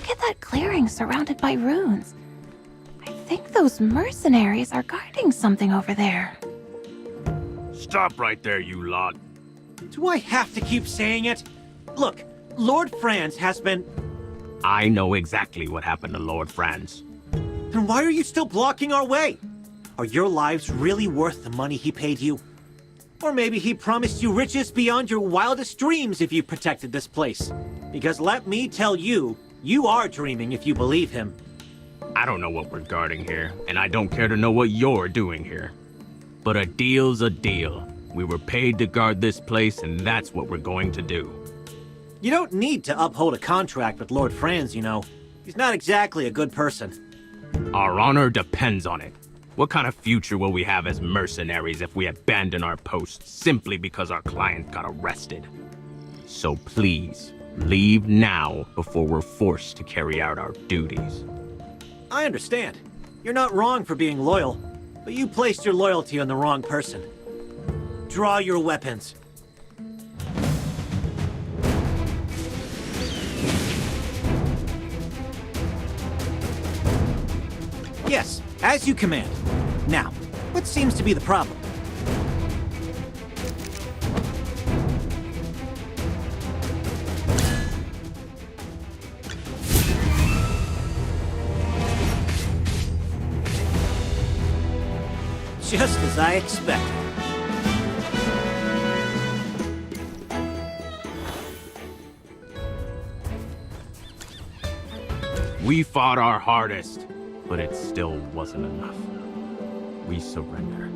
look at that clearing surrounded by ruins. I think those mercenaries are guarding something over there. Stop right there, you lot. Do I have to keep saying it? Look, Lord Franz has been... I know exactly what happened to Lord Franz. Then why are you still blocking our way? Are your lives really worth the money he paid you? Or maybe he promised you riches beyond your wildest dreams if you protected this place. Because let me tell you, you are dreaming if you believe him. I don't know what we're guarding here, and I don't care to know what you're doing here. But a deal's a deal. We were paid to guard this place, and that's what we're going to do. You don't need to uphold a contract with Lord Franz, you know. He's not exactly a good person. Our honor depends on it. What kind of future will we have as mercenaries if we abandon our posts simply because our client got arrested? So please, leave now before we're forced to carry out our duties. I understand. You're not wrong for being loyal, but you placed your loyalty on the wrong person. Draw your weapons. Yes, as you command. Now, what seems to be the problem? Just as I expected. We fought our hardest, but it still wasn't enough. We surrender.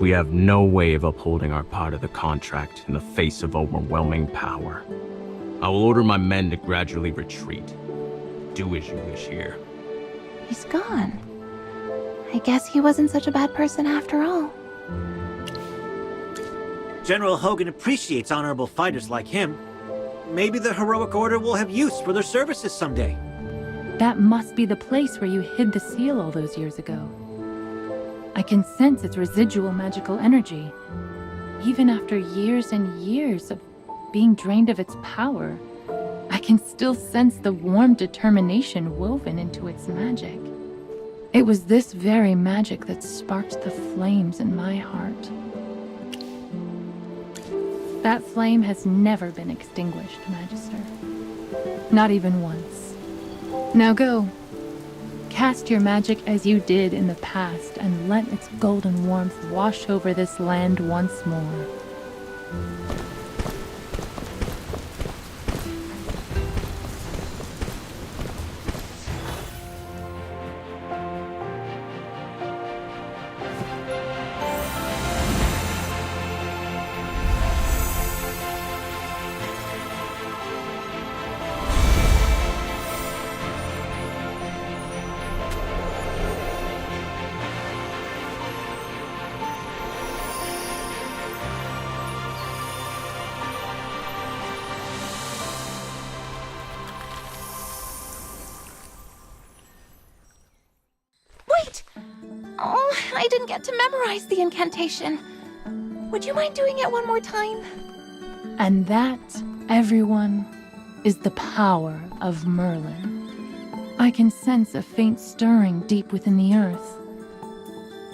We have no way of upholding our part of the contract in the face of overwhelming power. I will order my men to gradually retreat. Do as you wish here. He's gone. I guess he wasn't such a bad person after all. General Hogan appreciates honorable fighters like him. Maybe the Heroic Order will have use for their services someday. That must be the place where you hid the seal all those years ago. I can sense its residual magical energy. Even after years and years of being drained of its power, I can still sense the warm determination woven into its magic. It was this very magic that sparked the flames in my heart. That flame has never been extinguished, Magister. Not even once. Now go. Cast your magic as you did in the past, and let its golden warmth wash over this land once more. Wait! Oh, I didn't get to memorize the incantation. Would you mind doing it one more time? And that, everyone, is the power of Merlin. I can sense a faint stirring deep within the earth.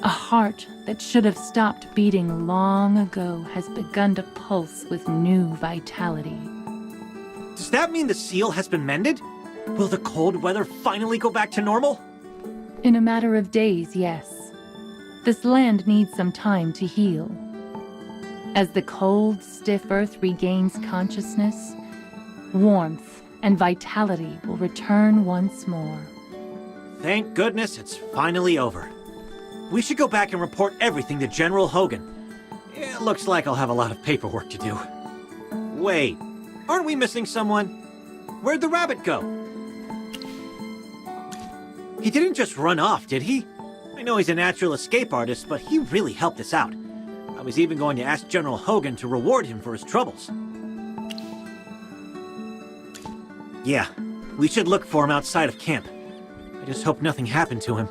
A heart that should have stopped beating long ago has begun to pulse with new vitality. Does that mean the seal has been mended? Will the cold weather finally go back to normal? In a matter of days, yes. This land needs some time to heal. As the cold, stiff earth regains consciousness, warmth and vitality will return once more. Thank goodness it's finally over. We should go back and report everything to General Hogan. It looks like I'll have a lot of paperwork to do. Wait, aren't we missing someone? Where'd the rabbit go? He didn't just run off, did he? I know he's a natural escape artist, but he really helped us out. I was even going to ask General Hogan to reward him for his troubles. Yeah, we should look for him outside of camp. I just hope nothing happened to him.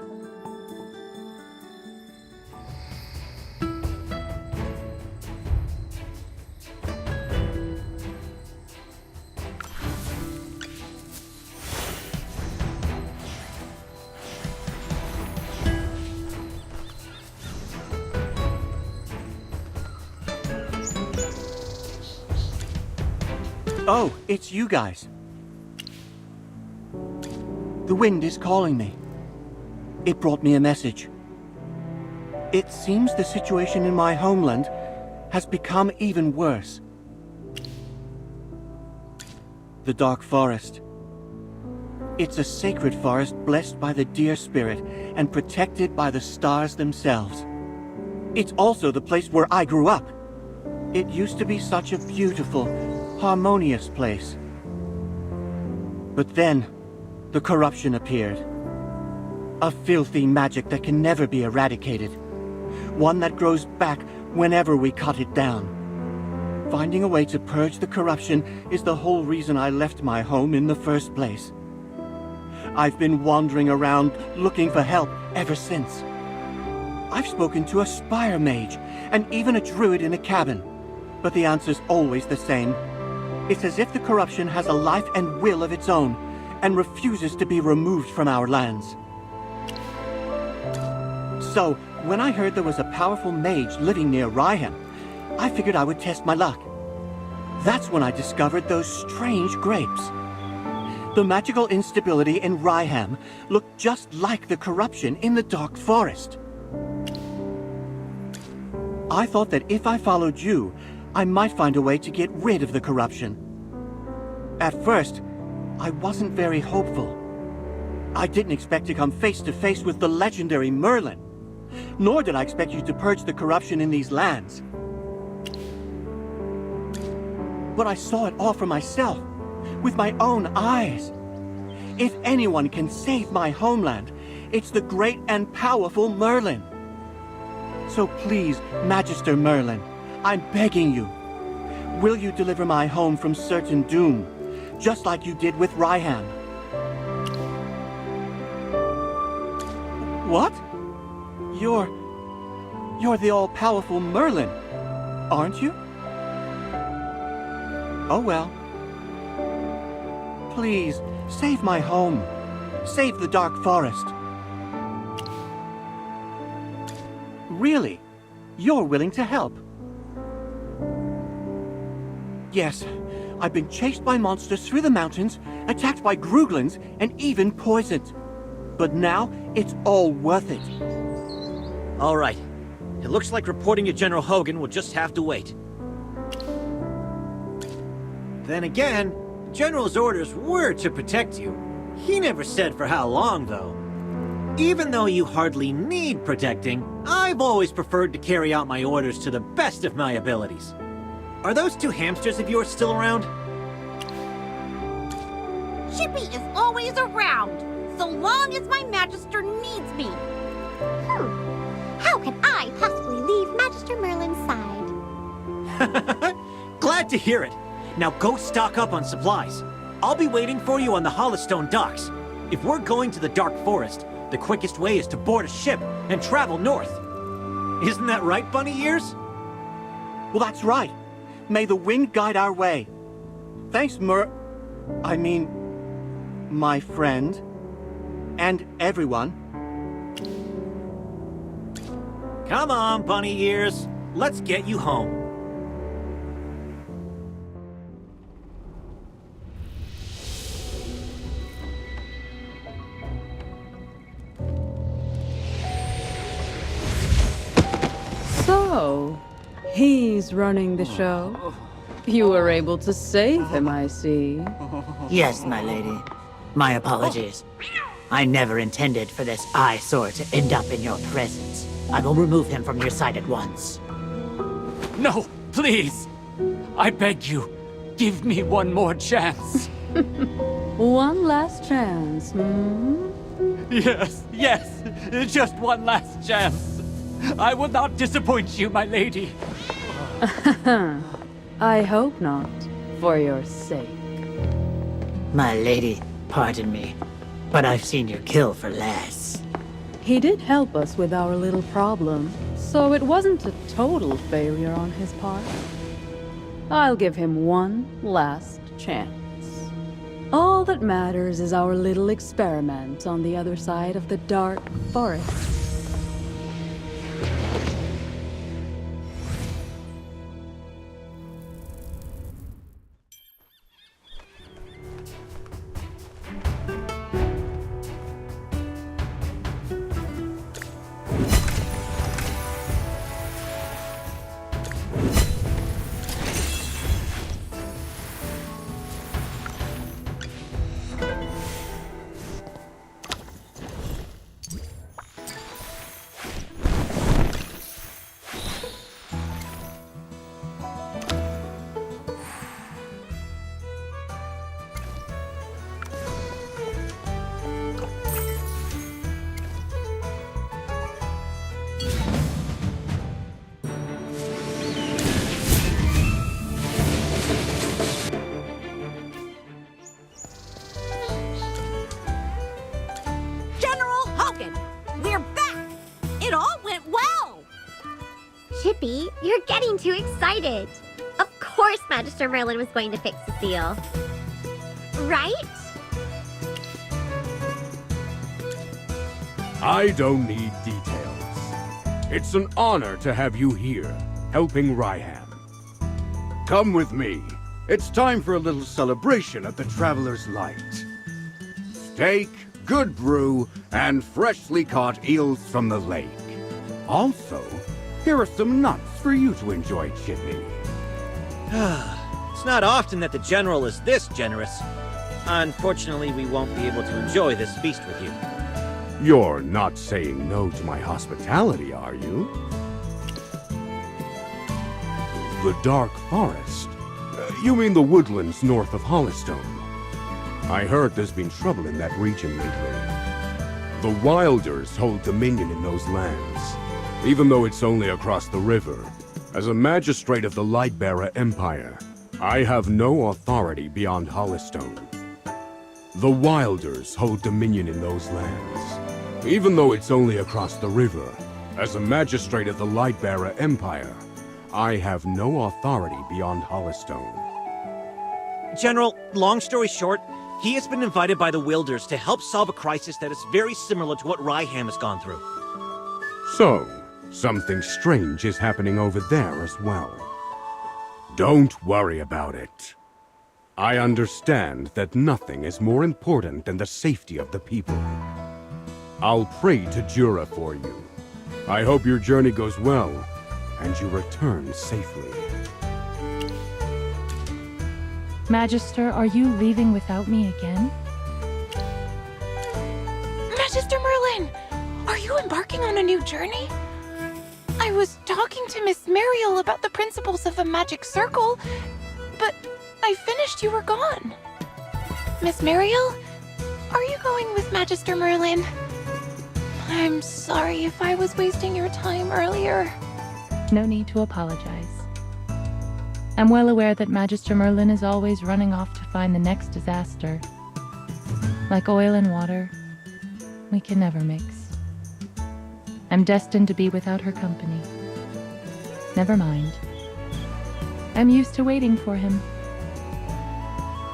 Oh, it's you guys. The wind is calling me. It brought me a message. It seems the situation in my homeland has become even worse. The Dark Forest. It's a sacred forest blessed by the deer spirit and protected by the stars themselves. It's also the place where I grew up. It used to be such a beautiful, harmonious place. But then, the corruption appeared. A filthy magic that can never be eradicated. One that grows back whenever we cut it down. Finding a way to purge the corruption is the whole reason I left my home in the first place. I've been wandering around looking for help ever since. I've spoken to a spire mage and even a druid in a cabin, but the answer's always the same. It's as if the corruption has a life and will of its own and refuses to be removed from our lands. So, when I heard there was a powerful mage living near Ryham, I figured I would test my luck. That's when I discovered those strange grapes. The magical instability in Ryham looked just like the corruption in the Dark Forest. I thought that if I followed you, I might find a way to get rid of the corruption. At first, I wasn't very hopeful. I didn't expect to come face to face with the legendary Merlin. Nor did I expect you to purge the corruption in these lands. But I saw it all for myself, with my own eyes. If anyone can save my homeland, it's the great and powerful Merlin. So please, Magister Merlin, I'm begging you. Will you deliver my home from certain doom, just like you did with Ryham? What? You're the all-powerful Merlin, aren't you? Oh well. Please, save my home. Save the Dark Forest. Really? You're willing to help? Yes, I've been chased by monsters through the mountains, attacked by Gruglins, and even poisoned. But now, it's all worth it. All right. It looks like reporting to General Hogan will just have to wait. Then again, the General's orders were to protect you. He never said for how long, though. Even though you hardly need protecting, I've always preferred to carry out my orders to the best of my abilities. Are those two hamsters of yours still around? Chippy is always around, so long as my Magister needs me. How can I possibly leave Magister Merlin's side? Glad to hear it. Now go stock up on supplies. I'll be waiting for you on the Hollowstone docks. If we're going to the Dark Forest, the quickest way is to board a ship and travel north. Isn't that right, Bunny Ears? Well, that's right. May the wind guide our way. Thanks, my friend. And everyone. Come on, Bunny Ears. Let's get you home. So, he's running the show. You were able to save him, I see. Yes, my lady. My apologies. I never intended for this eyesore to end up in your presence. I will remove him from your sight at once. No, please! I beg you, give me one more chance. One last chance, hmm? Yes, just one last chance. I will not disappoint you, my lady. I hope not, for your sake. My lady, pardon me, but I've seen you kill for less. He did help us with our little problem, so it wasn't a total failure on his part. I'll give him one last chance. All that matters is our little experiment on the other side of the Dark Forest. You're getting too excited. Of course Magister Merlin was going to fix the seal. Right? I don't need details. It's an honor to have you here, helping Ryham. Come with me. It's time for a little celebration at the Traveler's Light. Steak, good brew, and freshly caught eels from the lake. Also, here are some nuts for you to enjoy, Chippy. It's not often that the General is this generous. Unfortunately, we won't be able to enjoy this feast with you. You're not saying no to my hospitality, are you? The Dark Forest? You mean the woodlands north of Hollystone? I heard there's been trouble in that region lately. The Wilders hold dominion in those lands, even though it's only across the river. As a magistrate of the Lightbearer Empire, I have no authority beyond Hollystone. The Wilders hold dominion in those lands, even though it's only across the river. As a magistrate of the Lightbearer Empire, I have no authority beyond Hollystone. General, long story short, he has been invited by the Wilders to help solve a crisis that is very similar to what Ryham has gone through. So, something strange is happening over there as well. Don't worry about it. I understand that nothing is more important than the safety of the people. I'll pray to Jura for you. I hope your journey goes well, and you return safely. Magister, are you leaving without me again? Magister Merlin, are you embarking on a new journey? I was talking to Miss Muriel about the principles of a magic circle, but I finished you were gone. Miss Muriel, are you going with Magister Merlin? I'm sorry if I was wasting your time earlier. No need to apologize. I'm well aware that Magister Merlin is always running off to find the next disaster. Like oil and water, we can never mix. I'm destined to be without her company. Never mind. I'm used to waiting for him.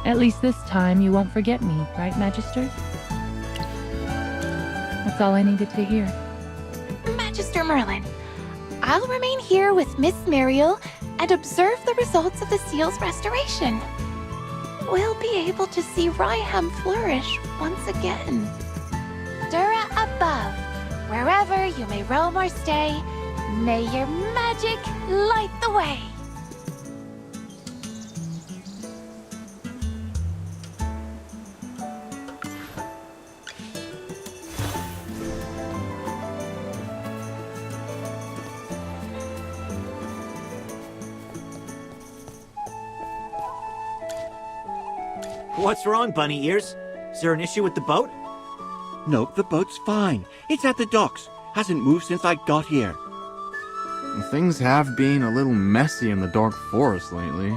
At least this time you won't forget me, right, Magister? That's all I needed to hear. Magister Merlin, I'll remain here with Miss Muriel and observe the results of the seal's restoration. We'll be able to see Ryham flourish once again. Dura above, wherever you may roam or stay, may your magic light the way. What's wrong, Bunny Ears? Is there an issue with the boat? No, the boat's fine. It's at the docks. Hasn't moved since I got here. Things have been a little messy in the Dark Forest lately.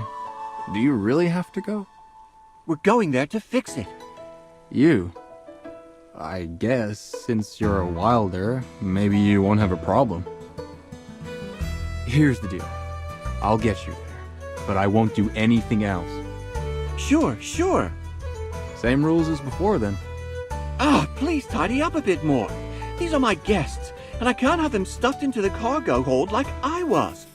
Do you really have to go? We're going there to fix it. You? I guess, since you're a wilder, maybe you won't have a problem. Here's the deal. I'll get you there, but I won't do anything else. Sure, sure. Same rules as before, then. Ah, please tidy up a bit more. These are my guests, and I can't have them stuffed into the cargo hold like I was.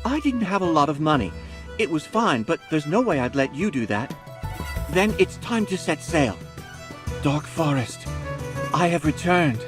I didn't have a lot of money. It was fine, but there's no way I'd let you do that. Then it's time to set sail. Dark Forest, I have returned.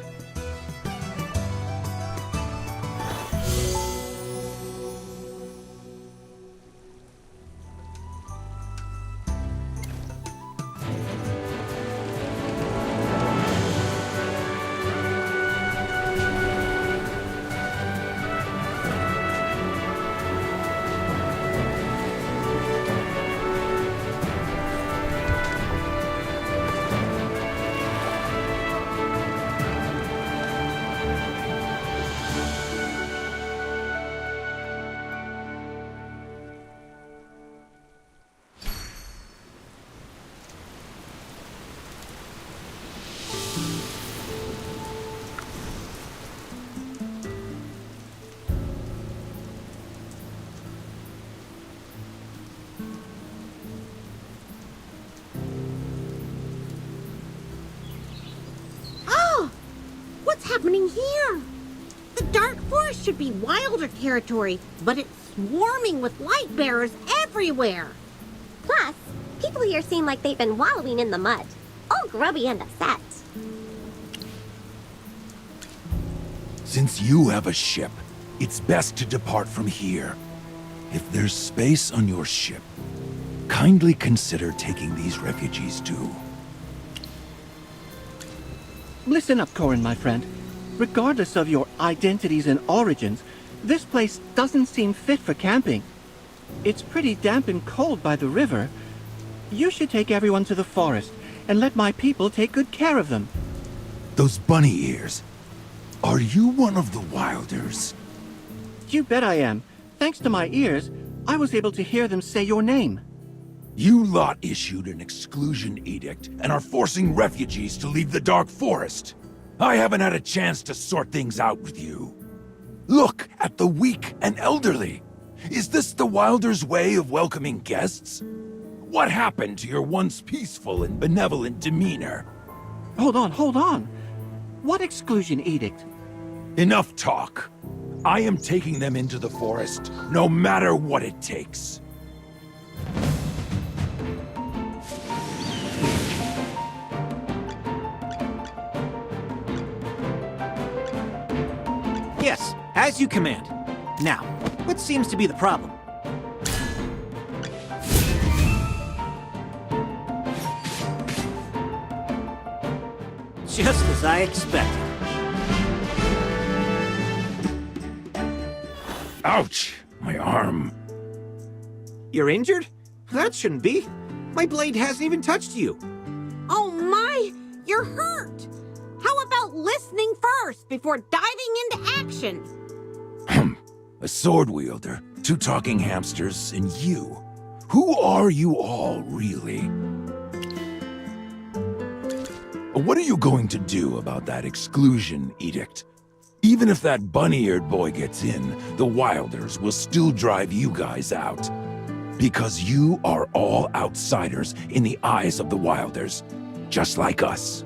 happening here? The Dark Forest should be wilder territory, but it's swarming with light bearers everywhere. Plus, people here seem like they've been wallowing in the mud, all grubby and upset. Since you have a ship, it's best to depart from here. If there's space on your ship, kindly consider taking these refugees too. Listen up, Corin, my friend. Regardless of your identities and origins, this place doesn't seem fit for camping. It's pretty damp and cold by the river. You should take everyone to the forest and let my people take good care of them. Those bunny ears. Are you one of the Wilders? You bet I am. Thanks to my ears, I was able to hear them say your name. You lot issued an exclusion edict and are forcing refugees to leave the Dark Forest. I haven't had a chance to sort things out with you. Look at the weak and elderly. Is this the Wilders' way of welcoming guests? What happened to your once peaceful and benevolent demeanor? Hold on. What exclusion edict? Enough talk. I am taking them into the forest, no matter what it takes. Yes, as you command. Now, what seems to be the problem? Just as I expected. Ouch! My arm. You're injured? That shouldn't be. My blade hasn't even touched you. Oh my, you're hurt. How about listening first before diving into action? A sword wielder, 2 talking hamsters, and you. Who are you all, really? What are you going to do about that exclusion edict? Even if that bunny-eared boy gets in, the Wilders will still drive you guys out. Because you are all outsiders in the eyes of the Wilders, just like us.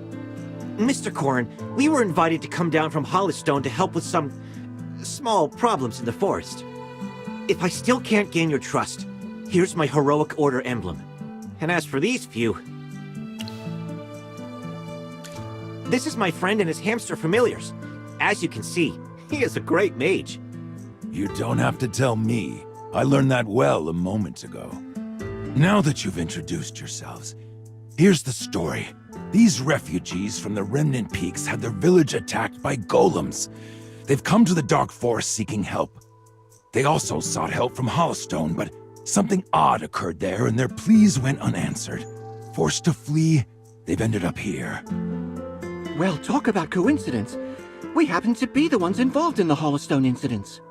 Mr. Corin, we were invited to come down from Hollystone to help with some small problems in the forest. If I still can't gain your trust, here's my heroic order emblem. And as for these few... This is my friend and his hamster familiars. As you can see, he is a great mage. You don't have to tell me. I learned that well a moment ago. Now that you've introduced yourselves, here's the story. These refugees from the Remnant Peaks had their village attacked by golems. They've come to the Dark Forest seeking help. They also sought help from Hollystone, but something odd occurred there and their pleas went unanswered. Forced to flee, they've ended up here. Well, talk about coincidence. We happen to be the ones involved in the Hollystone incidents.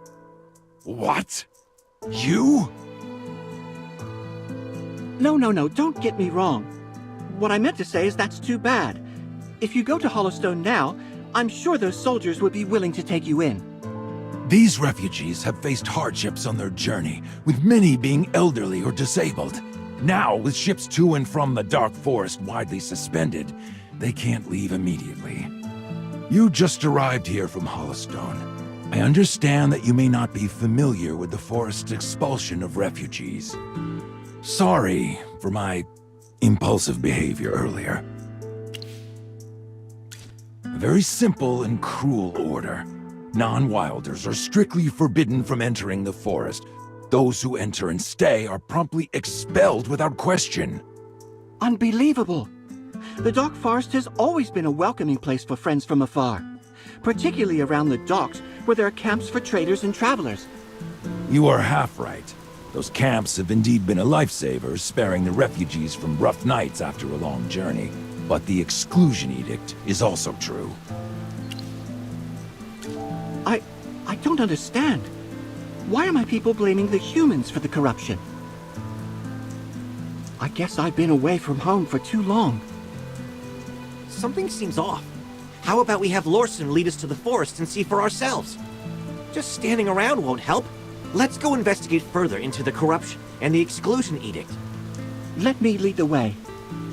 What? You? No, don't get me wrong. What I meant to say is that's too bad. If you go to Hollystone now, I'm sure those soldiers would be willing to take you in. These refugees have faced hardships on their journey, with many being elderly or disabled. Now, with ships to and from the Dark Forest widely suspended, they can't leave immediately. You just arrived here from Hollystone. I understand that you may not be familiar with the forest's expulsion of refugees. Sorry for my impulsive behavior earlier. A very simple and cruel order. Non-Wilders are strictly forbidden from entering the forest. Those who enter and stay are promptly expelled without question. Unbelievable! The Dark Forest has always been a welcoming place for friends from afar, particularly around the docks where there are camps for traders and travelers. You are half right. Those camps have indeed been a lifesaver, sparing the refugees from rough nights after a long journey. But the exclusion edict is also true. I don't understand. Why are my people blaming the humans for the corruption? I guess I've been away from home for too long. Something seems off. How about we have Lorson lead us to the forest and see for ourselves? Just standing around won't help. Let's go investigate further into the corruption and the exclusion edict. Let me lead the way.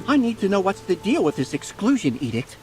I need to know what's the deal with this exclusion edict.